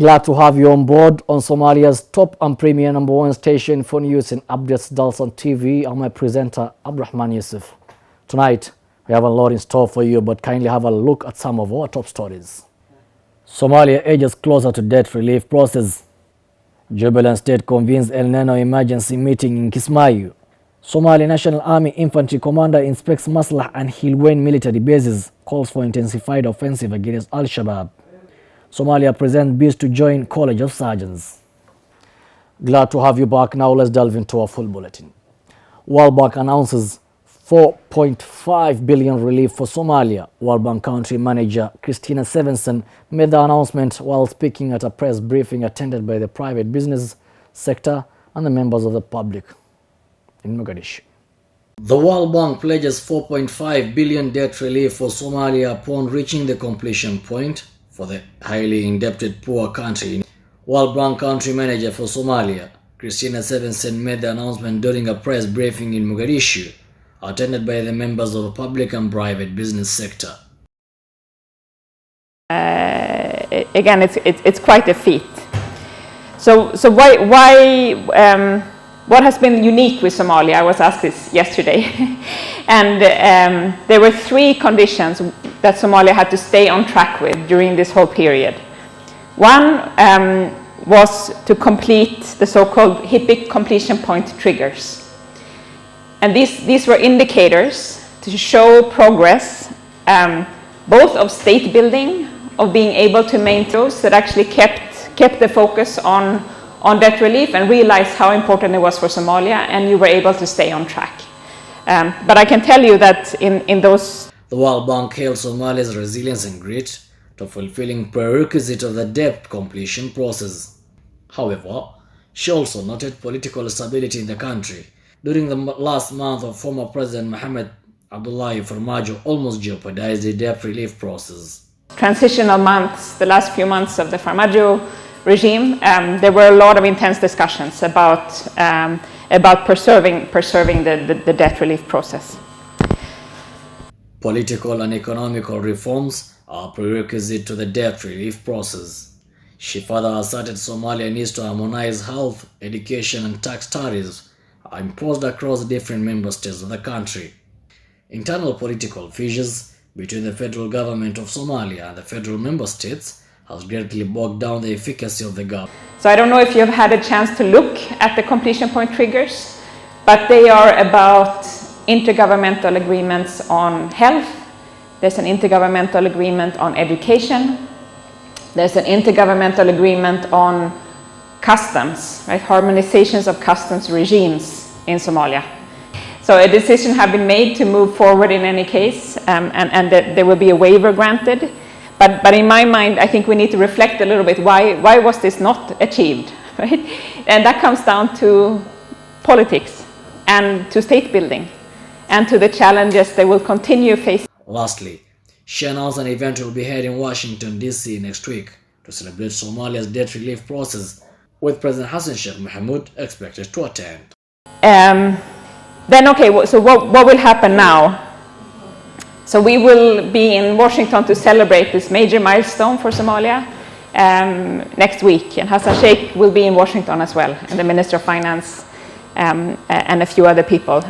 Glad to have you on board on Somalia's top and premier #1 station for news and updates, Dalsan TV. I'm my presenter, Abdurrahman Yusuf. Tonight, we have a lot in store for you, but kindly have a look at some of our top stories. Somalia edges closer to debt relief process. Jubilant State convenes El Nino emergency meeting in Kismayu. Somali National Army Infantry Commander inspects Maslah and Hilwain military bases, calls for intensified offensive against Al-Shabaab. Somalia presents bids to join College of Sergeants. Glad to have you back. Now let's delve into our full bulletin. World Bank announces 4.5 billion relief for Somalia. World Bank country manager Christina Sevenson made the announcement while speaking at a press briefing attended by the private business sector and the members of the public in Mogadishu. The World Bank pledges 4.5 billion debt relief for Somalia upon reaching the completion point for the highly indebted poor country. World Bank country manager for Somalia, Christina Sevenson, made the announcement during a press briefing in Mogadishu, attended by the members of the public and private business sector. Again, it's quite a feat. So what has been unique with Somalia? I was asked this yesterday, and there were three conditions that Somalia had to stay on track with during this whole period. One was to complete the so-called HIPIC completion point triggers. And these were indicators to show progress, both of state building, of being able to maintain those that actually kept the focus on debt relief and realized how important it was for Somalia, and you were able to stay on track. But I can tell you that in those... The World Bank hailed Somalia's resilience and grit to fulfilling prerequisite of the debt completion process. However, she also noted political stability in the country. During the last month of former President Mohamed Abdullahi Farmajo almost jeopardized the debt relief process. Transitional months, the last few months of the Farmajo regime, there were a lot of intense discussions about preserving the debt relief process. Political and economical reforms are prerequisite to the debt relief process. She further asserted Somalia needs to harmonize health, education and tax tariffs imposed across different member states of the country. Internal political fissures between the federal government of Somalia and the federal member states has greatly bogged down the efficacy of the government. So I don't know if you've had a chance to look at the completion point triggers, but they are about intergovernmental agreements on health. There's an intergovernmental agreement on education. There's an intergovernmental agreement on customs, right? Harmonizations of customs regimes in Somalia. So a decision has been made to move forward in any case, and that there will be a waiver granted. But in my mind, I think we need to reflect a little bit, why was this not achieved, right? And that comes down to politics and to state building and to the challenges they will continue facing. Lastly, she announced an event will be held in Washington, D.C. next week to celebrate Somalia's debt relief process, with President Hassan Sheikh Mohamud expected to attend. So what will happen now? So we will be in Washington to celebrate this major milestone for Somalia next week, and Hassan Sheikh will be in Washington as well, and the Minister of Finance and a few other people.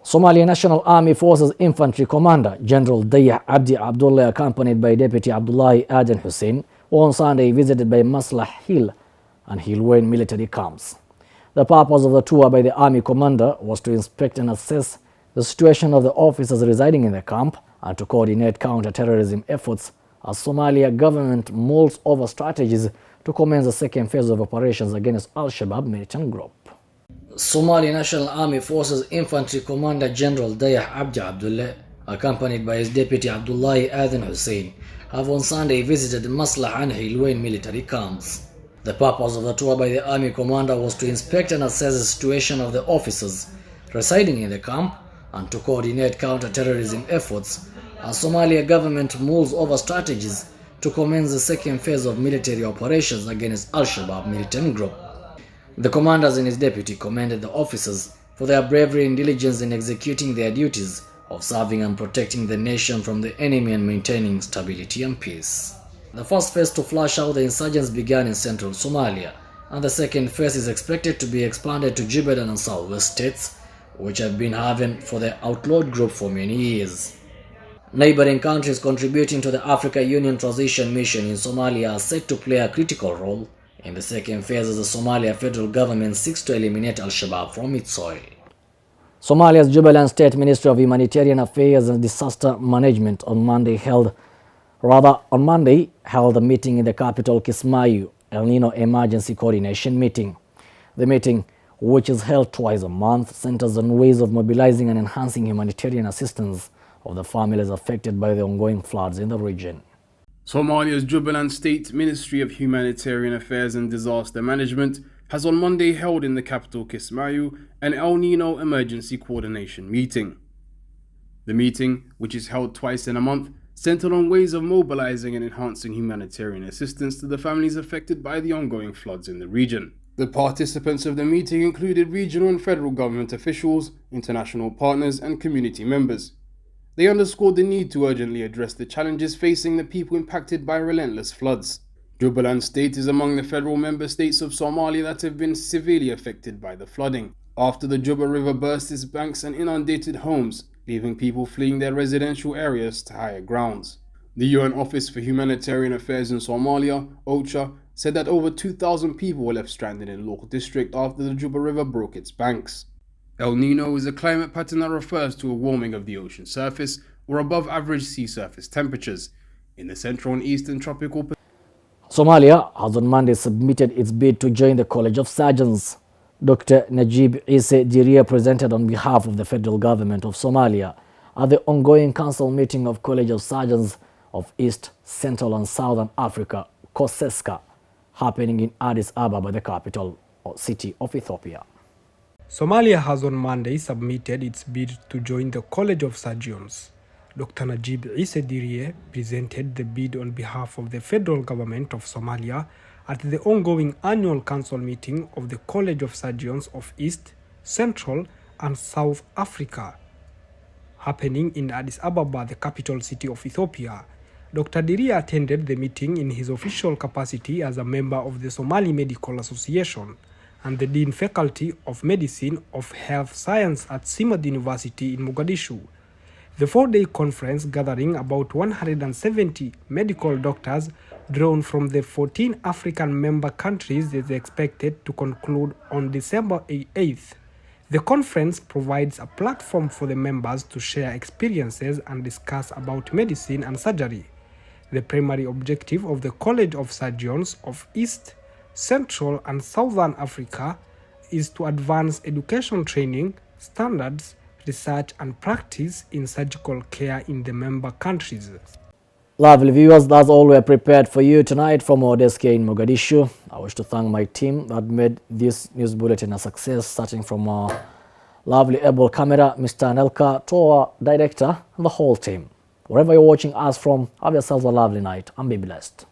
Somalia National Army Forces Infantry Commander General Dayah Abdi Abdullah, accompanied by Deputy Abdullahi Aden Hussein, on Sunday visited by Maslah Hill and Hilwain military camps. The purpose of the tour by the Army Commander was to inspect and assess the situation of the officers residing in the camp and to coordinate counter-terrorism efforts as Somalia government mulls over strategies to commence the second phase of operations against Al-Shabaab militant group. Somali National Army Forces Infantry Commander General Dayah Abdi Abdullah, accompanied by his deputy Abdullahi Aden Hussein, have on Sunday visited Maslah and Hilwain military camps. The purpose of the tour by the Army Commander was to inspect and assess the situation of the officers residing in the camp and to coordinate counter-terrorism efforts as Somalia government mulls over strategies to commence the second phase of military operations against Al-Shabaab militant group. The commanders and his deputy commended the officers for their bravery and diligence in executing their duties of serving and protecting the nation from the enemy and maintaining stability and peace. The first phase to flush out the insurgents began in central Somalia, and the second phase is expected to be expanded to Jubaland and southwest states, which have been haven for the outlawed group for many years. Neighboring countries contributing to the Africa Union Transition Mission in Somalia are set to play a critical role in the second phase as the Somalia federal government seeks to eliminate Al-Shabaab from its soil. Somalia's Jubaland State Ministry of Humanitarian Affairs and Disaster Management on Monday held a meeting in the capital Kismayu, El Nino Emergency Coordination Meeting. The meeting, which is held twice a month, centers on ways of mobilizing and enhancing humanitarian assistance of the families affected by the ongoing floods in the region. Somalia's Jubaland State Ministry of Humanitarian Affairs and Disaster Management has on Monday held in the capital Kismayu an El Nino Emergency Coordination Meeting. The meeting, which is held twice in a month, centered on ways of mobilizing and enhancing humanitarian assistance to the families affected by the ongoing floods in the region. The participants of the meeting included regional and federal government officials, international partners, and community members. They underscored the need to urgently address the challenges facing the people impacted by relentless floods. Jubaland State is among the federal member states of Somalia that have been severely affected by the flooding, after the Juba River burst its banks and inundated homes, leaving people fleeing their residential areas to higher grounds. The UN Office for Humanitarian Affairs in Somalia, OCHA, said that over 2,000 people were left stranded in local district after the Juba River broke its banks. El Nino is a climate pattern that refers to a warming of the ocean surface or above average sea surface temperatures in the central and eastern tropical. Somalia has on Monday submitted its bid to join the College of Surgeons. Dr. Najib Isse Diria presented on behalf of the federal government of Somalia at the ongoing council meeting of College of Surgeons of East, Central and Southern Africa, COSESCA, happening in Addis Ababa, the capital city of Ethiopia. Somalia has on Monday submitted its bid to join the College of Surgeons. Dr. Najib Isse Dirie presented the bid on behalf of the federal government of Somalia at the ongoing annual council meeting of the College of Surgeons of East, Central and South Africa, happening in Addis Ababa, the capital city of Ethiopia. Dr. Dirie attended the meeting in his official capacity as a member of the Somali Medical Association and the Dean Faculty of Medicine of Health Science at Simad University in Mogadishu. The four-day conference, gathering about 170 medical doctors drawn from the 14 African member countries, is expected to conclude on December 8th. The conference provides a platform for the members to share experiences and discuss about medicine and surgery. The primary objective of the College of Surgeons of East, Central and Southern Africa is to advance education training, standards, research and practice in surgical care in the member countries. Lovely viewers, that's all we are prepared for you tonight from our desk here in Mogadishu. I wish to thank my team that made this news bulletin a success, starting from our lovely able camera, Mr. Anelka, to our director and the whole team. Wherever you're watching us from, have yourselves a lovely night and be blessed.